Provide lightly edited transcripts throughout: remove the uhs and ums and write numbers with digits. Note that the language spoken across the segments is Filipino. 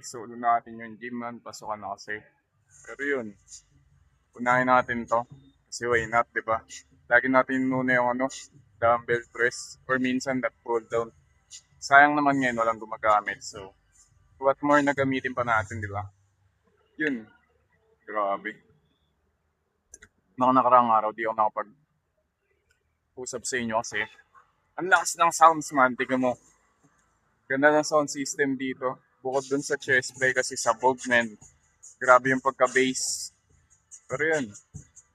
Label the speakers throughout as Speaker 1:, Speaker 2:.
Speaker 1: solo natin yung gym man, pasukan na kasi. Pero yun, unahin natin to. Kasi why not, di ba? Lagi natin muna yung dumbbell press or minsan that pull down. Sayang naman ngayon walang gumagamit. So, what more na gamitin pa natin, di ba? Yun, grabe. Mga nakaraang araw, di ako nakapag-usap sa inyo kasi ang lakas ng sounds man, tignan mo. Ganda ng sound system dito. Bukod dun sa chest play kasi sa men. Grabe yung pagka-bass. Pero yun,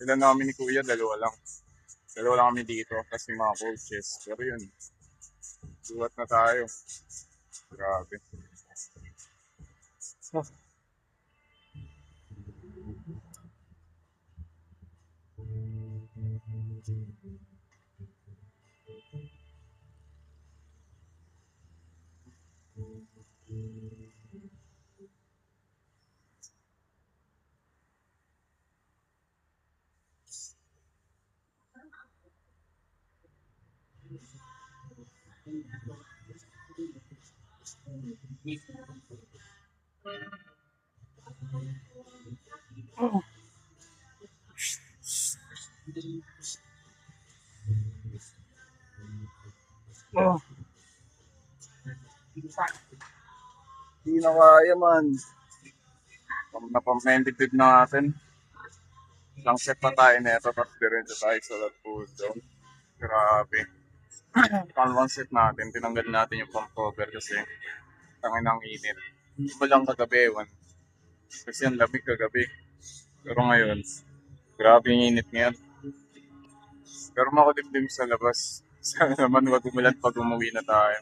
Speaker 1: ilan na kami ni Kuya, dalawa lang. Dalawa lang kami dito kasi mga coaches. Pero yun, duwat na tayo. Grabe. Oh, hindi na kaya man. Napamendigdig na natin. Isang set pa tayo nito, tapos diretso tayo sa that pull down. Grabe. Pangalawang set natin, tinanggal natin yung pump cover kasi tangin ng init. Iba lang kagabi, ewan. Kasi ang lamig kagabi. Pero ngayon, grabe yung init ngayon. Pero makadibdim sa labas. Sana naman wag umulan pag umuwi na tayo.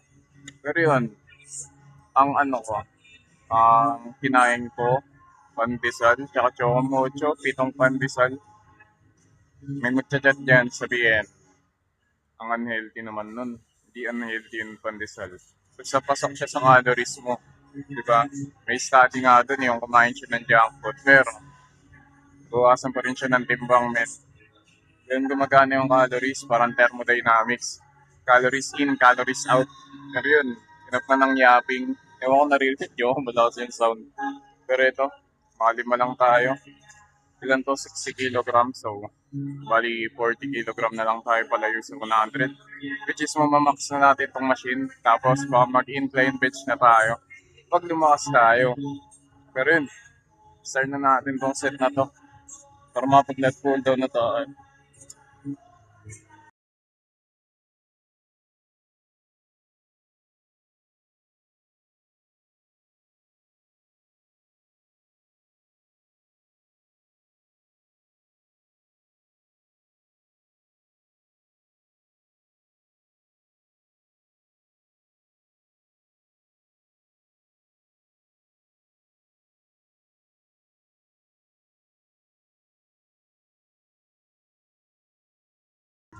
Speaker 1: Pero yun, ang ang kinain ko, pandesal, tsaka chocomocho, 7 pandesal. May magchat-chat dyan, sabihin, ang unhealthy naman nun. Hindi unhealthy yung pandesal. Basta pasok siya sa calories mo. Diba? May study nga dun yung kumain siya ng junk food. Pero, bawasan pa rin siya ng timbang, men. Yan gumagana yung calories, parang thermodynamics. Calories in, calories out. Pero yun, hinap na ng yapping. Ewan ko narinig nyo, malakas yung sound. Pero ito, mga 5 lang tayo. Ilan to? 60 kilograms. So, bali 40 kilogram na lang tayo palayo sa 100. Which is mamamax na natin itong machine. Tapos, baka mag-incline bench na tayo. Pag lumakas tayo. Pero yun, start na natin tong set na to. Para mapag-let pull down na to.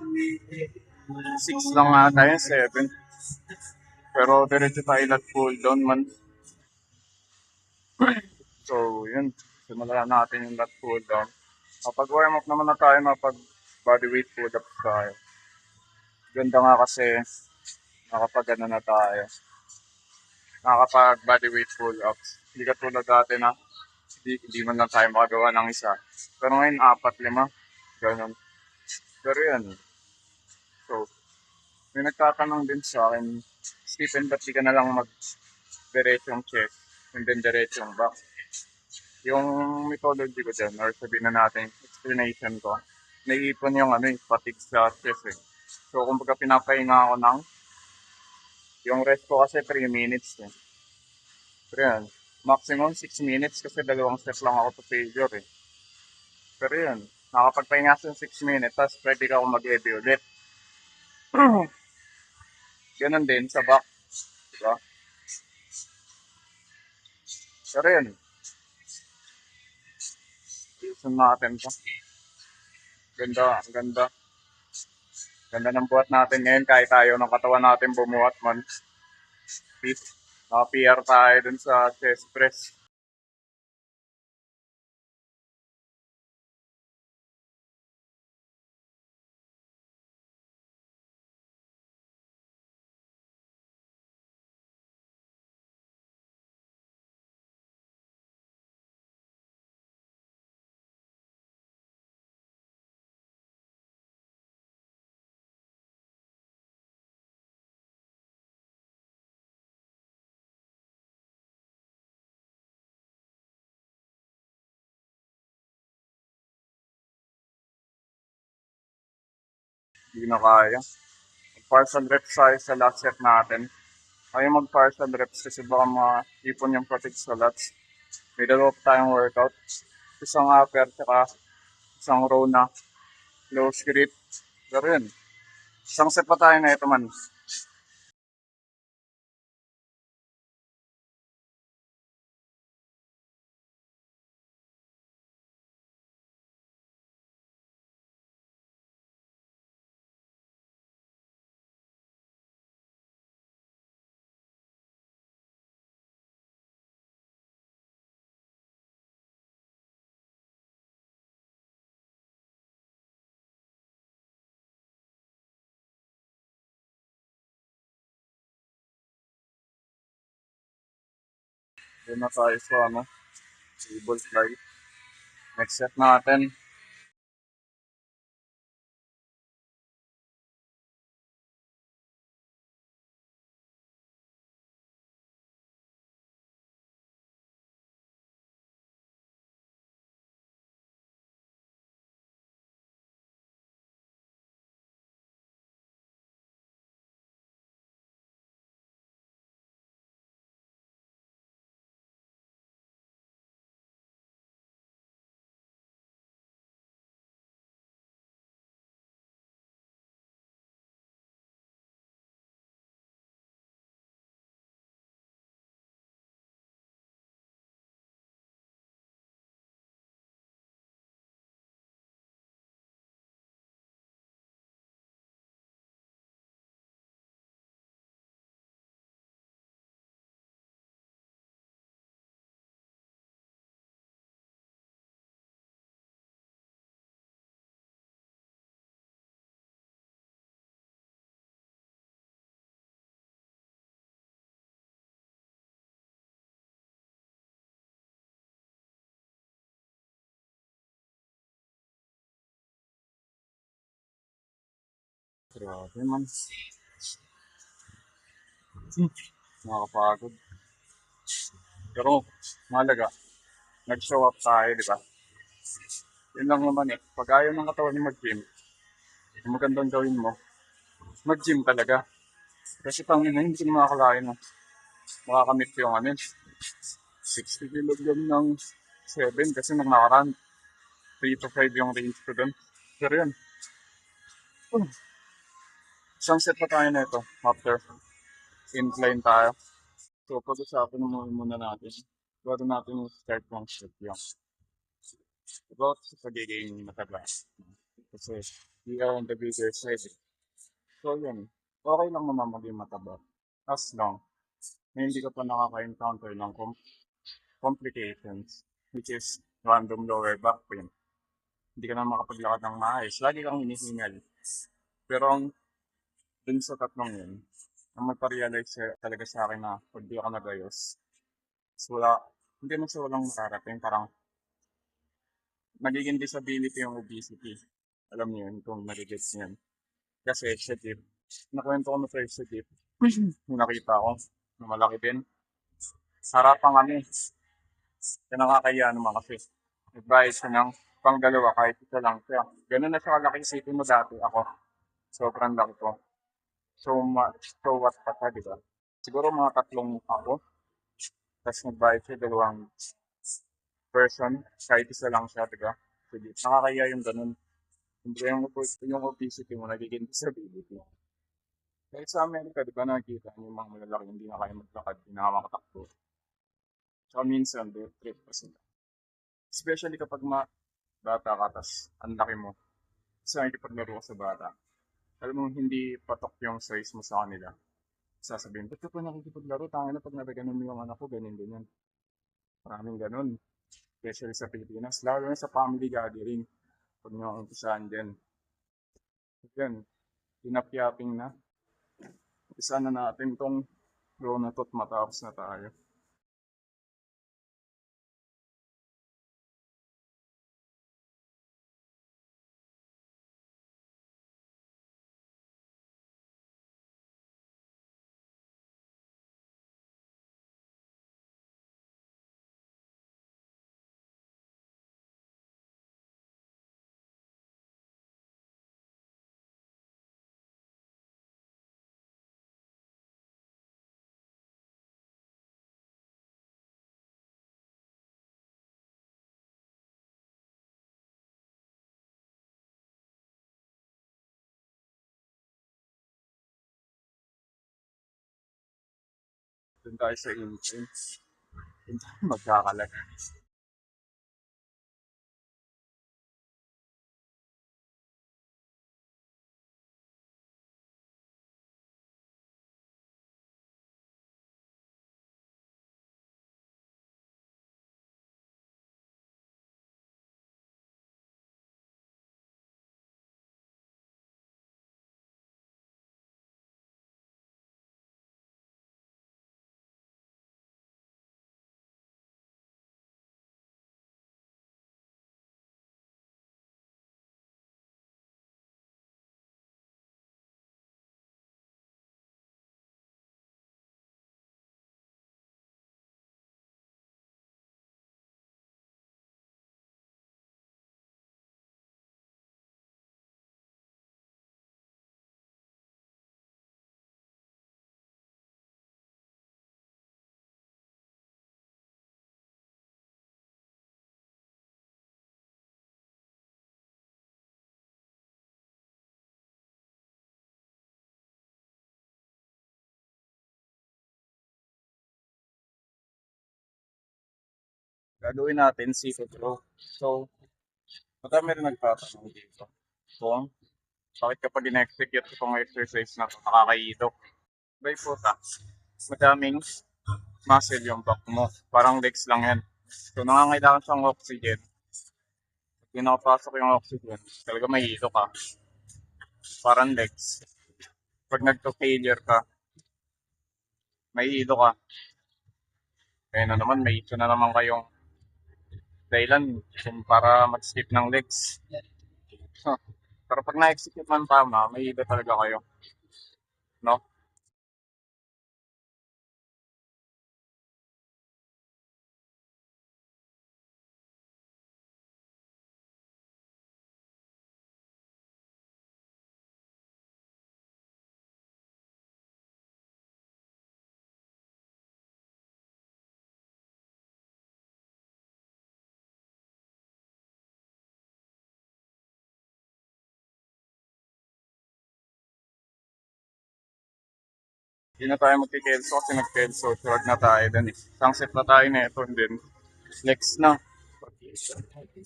Speaker 1: 6 lang nga tayo, 7. Pero diretso tayo let pull down man. So, yun. Simulan natin yung lat pull down. Kapag warm up naman na tayo, mapag bodyweight pull up tayo. Ganda nga kasi nakapag ano na tayo. Nakapag bodyweight pull ups. Hindi katulad dati na hindi man lang tayo makagawa ng isa. Pero ngayon, 4, 5. Ganun. Pero yan. So, may nagtatanong din sa akin, Stephen, ba't di ka na lang mag-diretsong chest and then diretsong back? Yung mythology ko dyan, or sabihin na natin, explanation ko, naiipon yung fatigue sa chest eh. So, kumbaga pinapahinga ako yung rest ko kasi 3 minutes eh. Pero yan, maximum 6 minutes kasi 2 step lang ako to failure eh. Pero yun, nakapagpahinga sa 6 minutes, tapos pwede ka ako mag-heavy ulit. Ganun din sa back, diba? Pero yun, isun natin to. Ganda, ang ganda. Ganda ng buhat natin ngayon kahit tayo ng katawan natin bumuhat man. Fit. Naka-PR tayo dun sa chest press. Hindi na kaya. Partial reps tayo sa last set natin. Ayaw mag-partial reps kasi baka maipon yung fatigue sa lats. May dalawa pa tayong workout. Isang upper, tsaka isang row na low grip. Pero yun, isang set pa tayo na ito man. Yun na tayo sa table fly. Next set natin. Grabe man. Nakakapagod. Pero mahalaga, nag-show up tayo, di ba? Yun lang naman eh. Pag ayaw ng katawan mo mag-gym, ang magandang gawin mo, mag-gym talaga. Kasi tangina, hindi ko makakalain mo. Makakamit ko yung 60 kilogram ng 7 kasi nung nakaraan, 3 to 5 yung range ko doon. Pero yun, isang set pa tayo na ito after incline tayo. So, pag-usapan muna natin. Bago natin start ng set yung about sa pagiging mataba. Kasi we are on the bigger side. So, yun. Okay lang naman maging mataba. As long na hindi ka pa nakaka-encounter ng complications, which is random lower back pain. Hindi ka na makapaglakad ng maayos. Lagi kang hinihingal. Pero ang dun sa tatlong yun, ang magpa-realize talaga sa akin na pag di ako nagayos, so hindi man sa walang mararating, parang nagiging disability yung obesity. Alam niyo yun kung nagigets niyan. Kasi sa jeep, nakwento ko na sa jeep, yung nakita ko, na malaki din. Harapan kami, kaya nakakaya naman kasi. Nagbayad siya ng pang dalawa kahit isa lang siya. Ganun na siya kalaki isipin mo dati ako. Sobrang laki ko. So, so what pa siya, di ba? Siguro mga tatlong ako. Tapos nagbayad siya dalawang person. Kahit isa lang siya, di ba? Sige, nakakaya yung ganun. Hindi yung obesity mo nagiging disability. Kahit sa Amerika, di ba nakikita niyo yung mga malalaki hindi na kaya maglakad, hindi na makatakbo. Tsaka minsan, trip pa sila. Especially kapag bata ka, tas ang laki mo. Kasi nakikipaglaro ka sa bata. Alam mo, hindi patok yung size mo sa kanila. Sasabihin, ba't ka pa nakikipaglaro? Tangin na pag nabaganon mo yung anak ko, ganyan, ganyan. Maraming ganun. Especially sa Pilipinas. Lalo na sa family gathering. Pag nakakumpisahan din. Yan, tinapyapping na. Isa na natin tong row na to't matapos na tayo. Doon tayo sa entrance. Doon tayo magkakalat. Gagawin natin seated row. So, madami rin nagtatanong dito. Kung bakit kapag in-execute itong exercise na ito, nakakaidok. Bay puta, madaming muscle yung back mo. Parang legs lang yan. So, nangangailangan siyang oxygen. Pag pinapasok yung oxygen, talaga mahihilo ka. Parang legs. Pag nagto-failure ka, mahihilo ka. Kaya na naman, may issue na naman kayong dahilan kung para mag-skip ng legs. So, pero pag na-execute man tama, mahihilo talaga kayo. No? Hindi na tayo magkikelso kasi nag-kelso. Tuwag na tayo dun eh. Isang set na tayo na ito din. Legs na.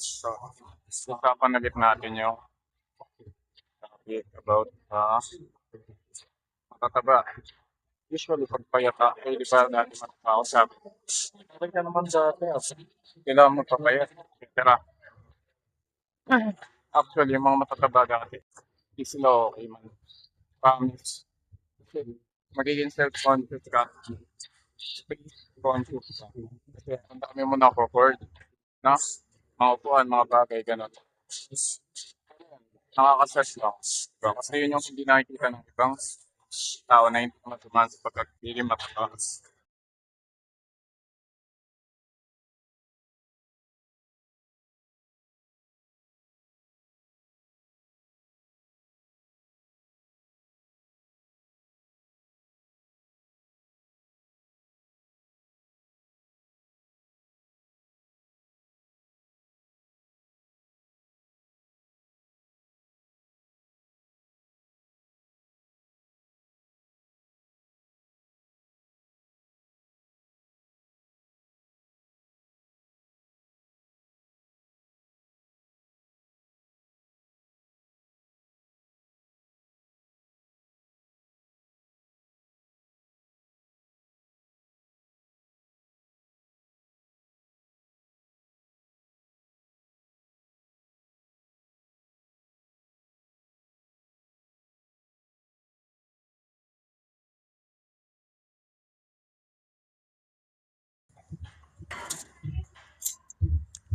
Speaker 1: So, usapan ulit natin yung topic about matataba. Usually, pag payata, di ba natin makakausap? Sabi ka naman dati, kailangan mo papayat, etc. Actually, yung mga matataba dati, hindi sila okay man. Promise. Magiging self-conscious ka. Conscious ka. Kasi ang dami mo na-forward. Na? Mga upuan, mga bagay, gano'n. Nakaka-stress lang. Diba? Kasi yun yung hindi nakikita ng ibang tao na hindi matuman sa pagkakili matataas.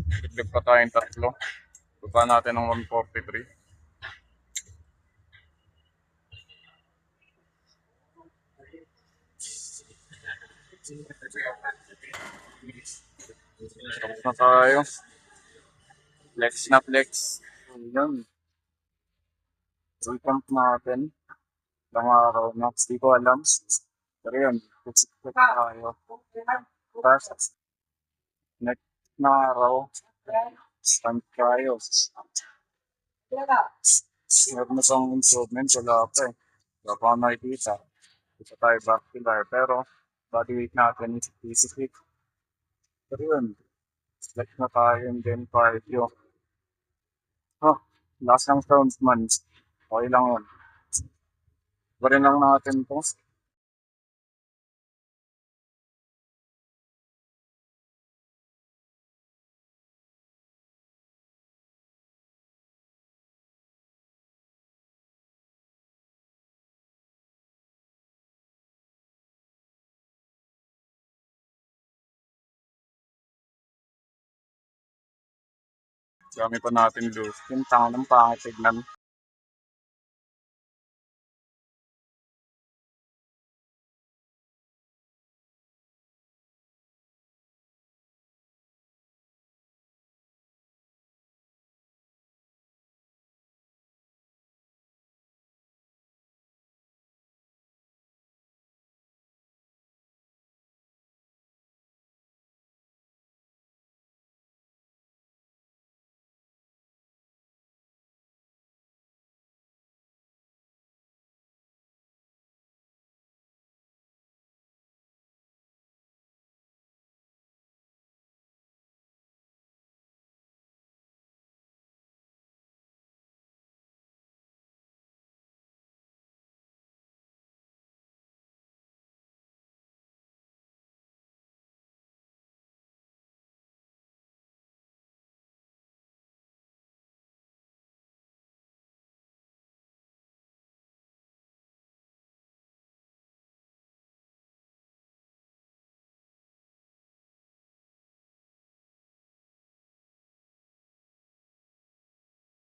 Speaker 1: Dagdag pa tayong tatlo. Baba natin ng 143. Tapos na tayo. Flex na flex. Ayan. Recount natin. Ilang araw na. Hindi ko alam. Pero yun. Flex tayo. Tapos, next na araw. Stand tayo. Meron na bang improvement? Wala pa eh. Wala pa akong nakikita. Isa tayo back pillar. Pero, body weight natin is physically. Pero yun, select na tayo and then cardio. Oh, last ng rounds man. Okay lang yun. Barin lang natin to. Dami pa natin lose. Yung tanga ng pangit tignan.